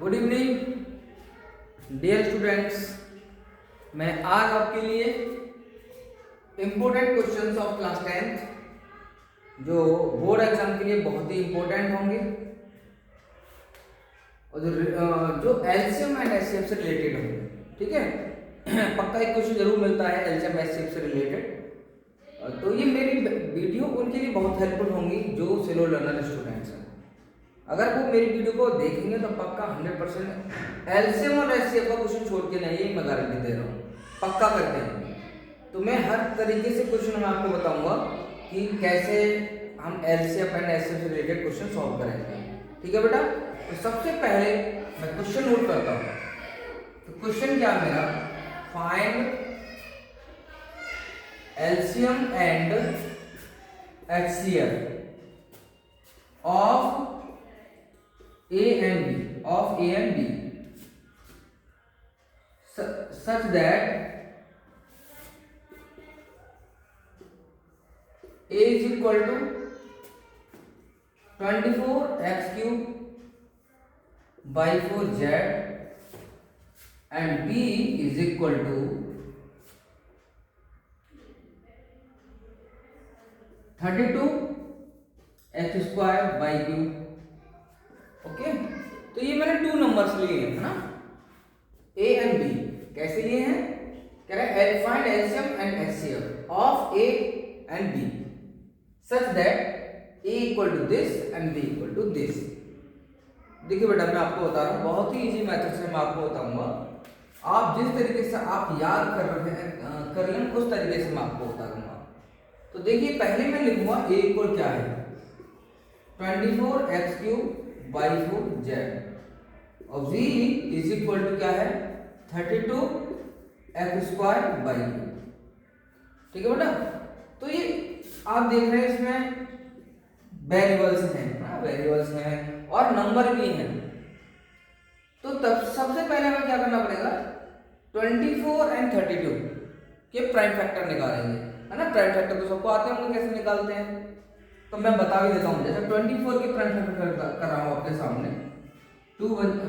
Good evening dear students. मैं आज आपके लिए important questions of class 10th जो बोर्ड एग्जाम के लिए बहुत ही इम्पोर्टेंट होंगे और जो एलसीएम एंड एचसीएफ से रिलेटेड होंगे। ठीक है पक्का एक क्वेश्चन जरूर मिलता है एलसीएम एचसीएफ से रिलेटेड। तो ये मेरी वीडियो उनके लिए बहुत हेल्पफुल होंगी जो स्लो लर्नर स्टूडेंट्स हैं। अगर वो मेरी वीडियो को देखेंगे तो पक्का 100% एलसीएम और एचसीएफ का क्वेश्चन छोड़ के नहीं, मैं गारंटी दे रहा हूँ, पक्का करते हैं। तो मैं हर तरीके से क्वेश्चन मैं आपको बताऊंगा कि कैसे हम एलसीएम एंड एचसीएफ से रिलेटेड क्वेश्चन सॉल्व करेंगे। ठीक है बेटा, तो सबसे पहले मैं क्वेश्चन नोट करता हूँ। तो क्वेश्चन क्या मेरा, find LCM and HCF of A and B, of A and B, such that A is equal to 24x cube by 4z and B is equal to 32x square by cube। Okay तो ये मैंने 2 numbers लिए हैं, है ना, ए and B. कैसे लिए हैं, कह रहा है find LCM and HCF of A and B such that A equal to this and B equal to this. देखिए बेटा, मैं आपको बता रहा हूँ, बहुत ही इजी मेथड से मैं आपको बताऊंगा। आप जिस तरीके से आप याद कर रहे हैं कर लें उस तरीके से मैं आपको बता दूंगा। तो देखिए, पहले मैं लिखूंगा ए इक्वल क्या है, 24x क्यूब बाई 4z और v इज इक्वल टू क्या है, 32x स्क्वायर बाई 2। ठीक है बेटा, तो ये आप देख रहे हैं इसमें वेरिएबल्स हैं, वेरिएबल्स हैं और नंबर भी हैं। तो तब सबसे पहले हमें क्या करना पड़ेगा, 24 एंड 32 के प्राइम फैक्टर निकालेंगे, है ना। प्राइम फैक्टर तो सबको आते होंगे कैसे निकालते हैं, तो मैं बता भी देता हूँ। जैसे 24 के प्राइम फैक्टर कर रहा हूँ आपके सामने, 2 1 जा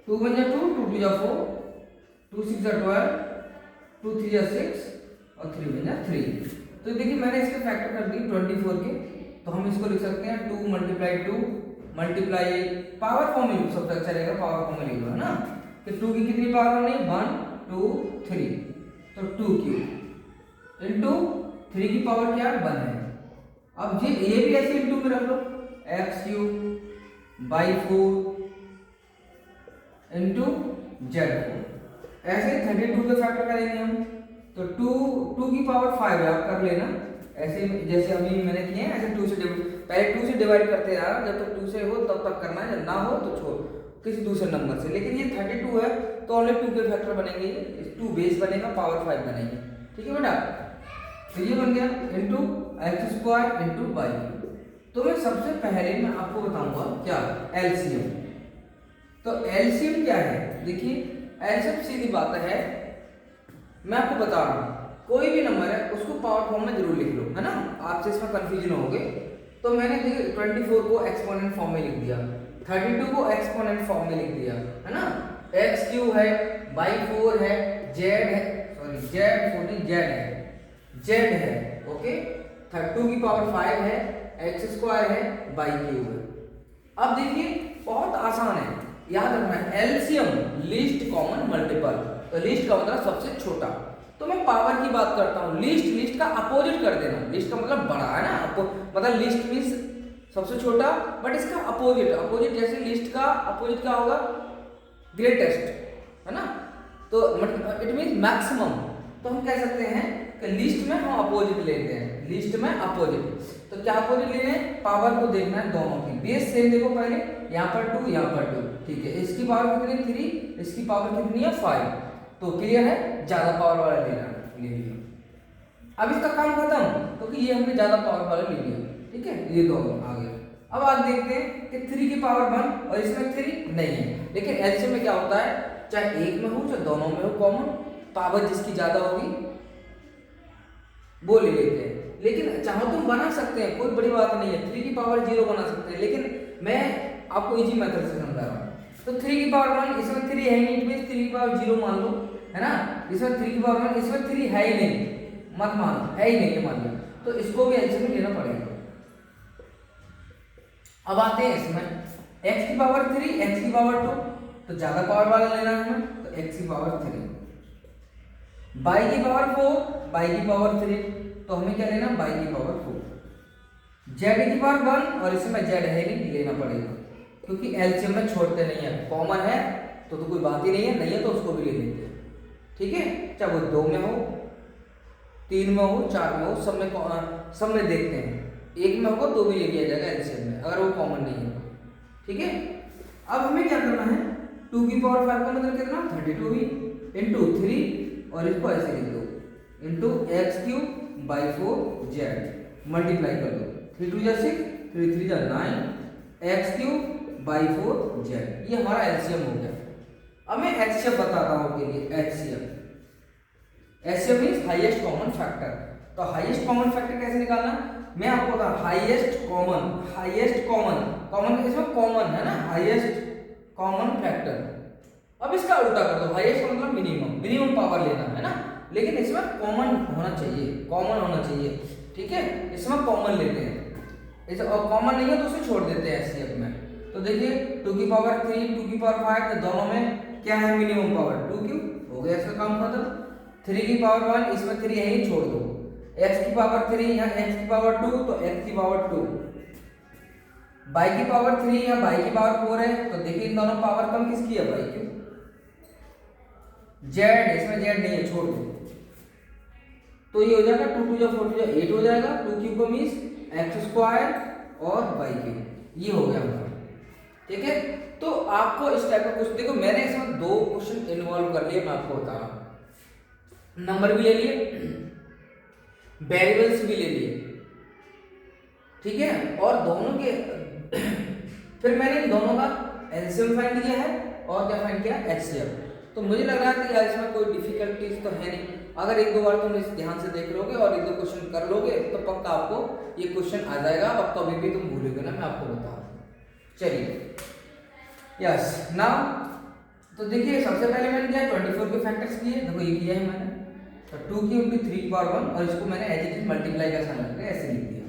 2, 2 2 जा 4, 2 6 जा 12, 2 3 जा 6 और 3 1 जा 3। तो देखिए मैंने इसके फैक्टर कर दिए 24 के, तो हम इसको लिख सकते हैं 2 मल्टीप्लाई 2 मल्टीप्लाई पावर फॉर्म में सबसे अच्छा रहेगा, पावर फॉर्म में लिख लो, है ना। कि 2 की कितनी पावर होनी, 1 2 3, तो 2 क्यूब इंटू 3 की पावर क्या है, 1 है। अब ये भी ऐसे इंटू में रख लो, x cube by 4 into z 4। ऐसे 32 के फैक्टर करेंगे हम, तो 2 की पावर 5 है, आप कर लेना। ऐसे जैसे अभी मैंने किए हैं ऐसे 2 से पहले 2 से डिवाइड करते रहा, जब तक 2 से हो तब तक करना है, जब ना हो तो छोड़ किसी दूसरे नंबर से। लेकिन ये 32 है तो ओनली 2 के फैक्टर बनेंगे, 2 बेस बनेगा, पावर 5 बनेगी। ठीक है बेटा, तो ये बन गया into X square into Y. तो मैं सबसे पहले मैं आपको बताऊंगा क्या, एलसीएम। तो एलसीएम क्या है, देखिए एलसीएम सीधी बात है, मैं आपको बता रहा हूँ, कोई भी नंबर है उसको पावर फॉर्म में जरूर लिख लो, है ना, आपसे इसमें कंफ्यूजन होगे। तो मैंने 24 को एक्सपोनेंट फॉर्म में लिख दिया, 32 को एक्सपोनेंट फॉर्म में लिख दिया, है ना। x क्यूब है, बाई 4 है, z है, सॉरी z है, ओके। 2 की पावर 5 है, x स्क्वायर है, बाई क्यूब है। अब देखिए बहुत आसान है, याद रखना है एलसीएम लीस्ट कॉमन मल्टीपल। तो लीस्ट का मतलब सबसे छोटा, तो मैं पावर की बात करता हूँ, लीस्ट का अपोजिट कर देना। लीस्ट का मतलब बड़ा, है ना, मतलब लीस्ट मींस सबसे छोटा, बट इसका अपोजिट जैसे लिस्ट का अपोजिट क्या होगा, ग्रेटेस्ट, है ना। तो इट मींस मैक्सिमम। तो हम कह सकते हैं कि लिस्ट में हम अपोजिट लेते हैं, लिस्ट में अपोजिट। तो क्या अपोजिट लेने हैं, पावर को देखना है दोनों की, बेस सेम देखो, पहले यहाँ पर 2 यहाँ पर 2, ठीक है। इसकी पावर कितनी 3, इसकी पावर कितनी है 5, तो क्लियर है, ज्यादा पावर वाला लेना ले लिया। अब इसका काम खत्म, क्योंकि ये हमने ज्यादा पावर वाला ले लिया, ठीक है, ये दोनों आ गए। अब आज देखते हैं कि 3 की पावर 1 और इसमें 3 नहीं है, लेकिन एलसीएम में क्या होता है, चाहे एक में हो चाहे दोनों में हो, कॉमन पावर जिसकी ज्यादा होगी वो ले लेते हैं। लेकिन चाहो तुम बना सकते हैं, कोई बड़ी बात नहीं है, 3 की पावर 0 बना सकते हैं, लेकिन मैं आपको इजी मेथड से समझा रहा हूँ। तो 3 की पावर 1, इसमें 3 है नहीं, इट 3 की पावर 0 मान लो, है ना। इसमें 3 की पावर 1, इसमें 3 है ही नहीं, मत मानो, है ही नहीं ये मान लो, तो इसको भी एलसीएम में लेना पड़ेगा। अब आते हैं इसमें x की पावर 3, x की पावर 2, तो ज्यादा पावर वाला लेना है हमें, तो x की पावर 3, y की पावर 4, y की पावर 3, तो हमें क्या लेना, y की पावर 4, z की पावर 1, और इसमें z है नहीं, लेना पड़ेगा, क्योंकि एलसीएम में छोड़ते नहीं है, कॉमन है तो कोई बात ही नहीं है, नहीं है तो उसको भी ले लेते हैं, ठीक है। चाहे वो 2 में हो, 3 में हो, 4 में हो, सब में देखते हैं, 1 में होगा तो भी ले लिया जाएगा एलसीएम में, अगर वो कॉमन नहीं है, ठीक है। अब हमें क्या करना है, 2 की पावर 5 का मतलब कितना, 32 ही इंटू 3, और इसको ऐसे लिख दो, into x³ by 4z, multiply कर दो, 3 2 जा 6, 3 3 जा 9, x³ बाई 4z, ये हमारा एलसीएम हो गया। अब मैं एचसीएफ बताता हूँ आपके लिए, HCF means highest common factor. तो हाईएस्ट कॉमन फैक्टर कैसे निकालना, मैं आपको बता, हाईएस्ट कॉमन इसमें कॉमन है ना, हाईएस्ट कॉमन फैक्टर। अब इसका उल्टा कर दो, हाईएस्ट का मतलब मिनिमम पावर लेना है ना, लेकिन इसमें कॉमन होना चाहिए, ठीक है, इसमें कॉमन लेते हैं, इसे और कॉमन नहीं है तो उसे छोड़ देते हैं एचसीएफ में। तो देखिए 2 की पावर 3, 2 की पावर 5, तो दोनों में क्या है, मिनिमम पावर 2 हो गया, इसका काम खत्म। 3 की पावर 1, इसमें 3 है ही, छोड़ दो, x की पावर 3 या x की पावर 2, तो x की पावर 2, y की पावर 3 या y की पावर 4 है, तो देखिए इन दोनों पावर कम किसकी है, y की, z, इसमें z नहीं है, छोड़ दो, तो ये हो जाएगा 2 2 जा 4 2 जा 8 हो जाएगा, 2³ को मींस x² और y³, ये हो गया हमारा, ठीक है। तो आपको इस टाइप का क्वेश्चन, देखो मैंने इसमें 2 क्वेश्चन इन्वॉल्व कर लिए, मैं आपको बता रहा हूं, नंबर भी ले लिए, वेरिएबल्स भी ले लिए, ठीक है, और दोनों के फिर मैंने इन दोनों का एलसीएम फाइंड किया है, और क्या फाइंड किया, एचसीएफ। तो मुझे लग रहा है कि यार इसमें कोई डिफिकल्टीज तो है नहीं, अगर 1 2 बार तुम इस ध्यान से देख लोगे और 1 2 क्वेश्चन कर लोगे तो पक्का आपको ये क्वेश्चन आ जाएगा, और कभी भी तुम भूलोगे ना, मैं आपको बता रहा हूँ। चलिए यस नाउ, तो देखिए सबसे पहले मैंने क्या 24 के फैक्टर्स किए, देखो ये किया है मैंने, तो 2 की इंटू 3 की पावर 1, और इसको मैंने एज इट इज मल्टीप्लाई का साइन लगा ऐसे लिख दिया।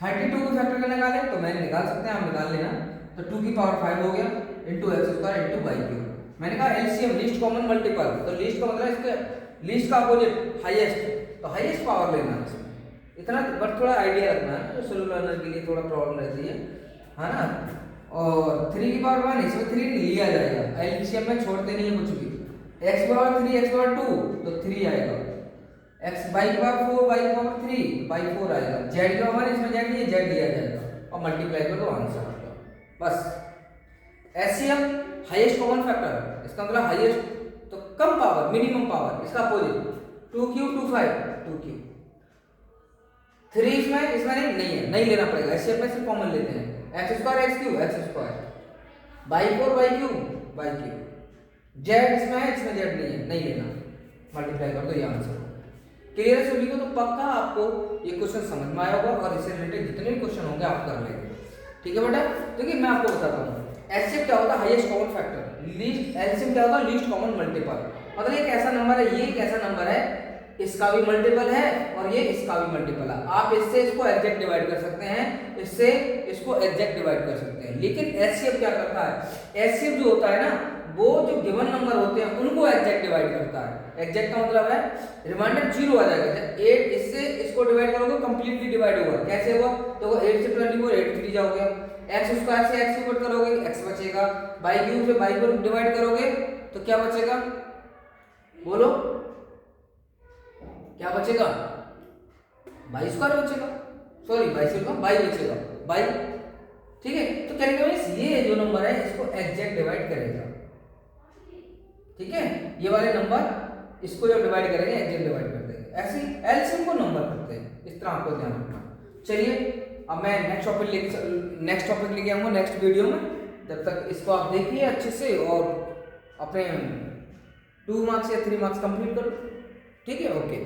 32 के फैक्टर का निकाले, तो मैंने निकाल सकते हैं, आप निकाल लेना, तो 2 की पावर 5 हो गया, इंटू x² इंटू y³। मैंने कहा एलसीएम लीस्ट कॉमन मल्टीपल, तो लीस्ट का मतलब इसके लीस्ट का अपोजिट हाईएस्ट, तो हाईएस्ट पावर लेना है इसमें, इतना बट थोड़ा आइडिया रखना है, तो सोलर लर्नर के लिए थोड़ा प्रॉब्लम रहती है ना। और 3 की पावर 1, इसमें 3 लिया जाएगा, एलसीएम में छोड़ते नहीं है कुछ भी, x की पावर 3 x की पावर 2, तो 3 आएगा, x y की पावर 4 y की पावर 3, y 4 आएगा, z की पावर इसमें z नहीं है, z लिया जाएगा, और मल्टीप्लाई कर दो, आंसर आ गया बस। एचसीएफ हाईएस्ट कॉमन फैक्टर, इसका मतलब हाईएस्ट तो कम पावर, मिनिमम पावर, इसका अपोजिट 2³ 2 5 2³ 3 इसमें नहीं है, नहीं लेना पड़ेगा, एचसीएफ में सिर्फ कॉमन लेते हैं, x² x³ x², y4 y³ y³, z इसमें है, इसमें z नहीं है, नहीं लेना, मल्टीप्लाई कर दो, ये आंसर होगा। क्लियर है सभी को? तो पक्का आपको ये क्वेश्चन समझ में आया होगा, और इससे रिलेटेड जितने भी क्वेश्चन होंगे आप कर लेंगे, ठीक है बेटा। देखिए मैं आपको बताता हूँ, एचसीएफ क्या होता है, highest common factor, least LCM क्या होता है, लीस्ट कॉमन मल्टीपल, मतलब एक ऐसा नंबर है, ये एक ऐसा नंबर है, इसका भी मल्टीपल है और ये इसका भी मल्टीपल है, आप इससे इसको एग्जैक्ट डिवाइड कर सकते हैं, इससे इसको एग्जैक्ट डिवाइड कर सकते हैं, लेकिन एचसीएफ क्या करता है, एचसीएफ जो होता है ना, वो जो गिवन नंबर होते हैं उनको एग्जैक्ट डिवाइड करता है। एग्जैक्ट का मतलब है रिमाइंडर 0 आ जाएगा, 8 इससे इसको डिवाइड करोगे कंप्लीटली डिवाइड होगा, कैसे हुआ, तो 8 से 24 8 3 जाओगे, x² से x कट करोगे x बचेगा, y³ से y को डिवाइड करोगे तो क्या बचेगा, बोलो क्या बचेगा, y² बचेगा, सॉरी y बचेगा y, ठीक है। तो कहने का मींस ये जो नंबर है इसको एग्जैक्ट डिवाइड करेगा, ठीक है, ये वाले नंबर इसको जब डिवाइड करेंगे एग्जैक्ट डिवाइड कर देंगे, ऐसे एलसीएम को नंबर करते हैं, इस तरह आपको ध्यान रखना। चलिए अब मैं नेक्स्ट टॉपिक लेके आऊंगा नेक्स्ट वीडियो में, जब तक इसको आप देखिए अच्छे से और अपने 2 मार्क्स या 3 मार्क्स कंप्लीट करो, ठीक है, ओके।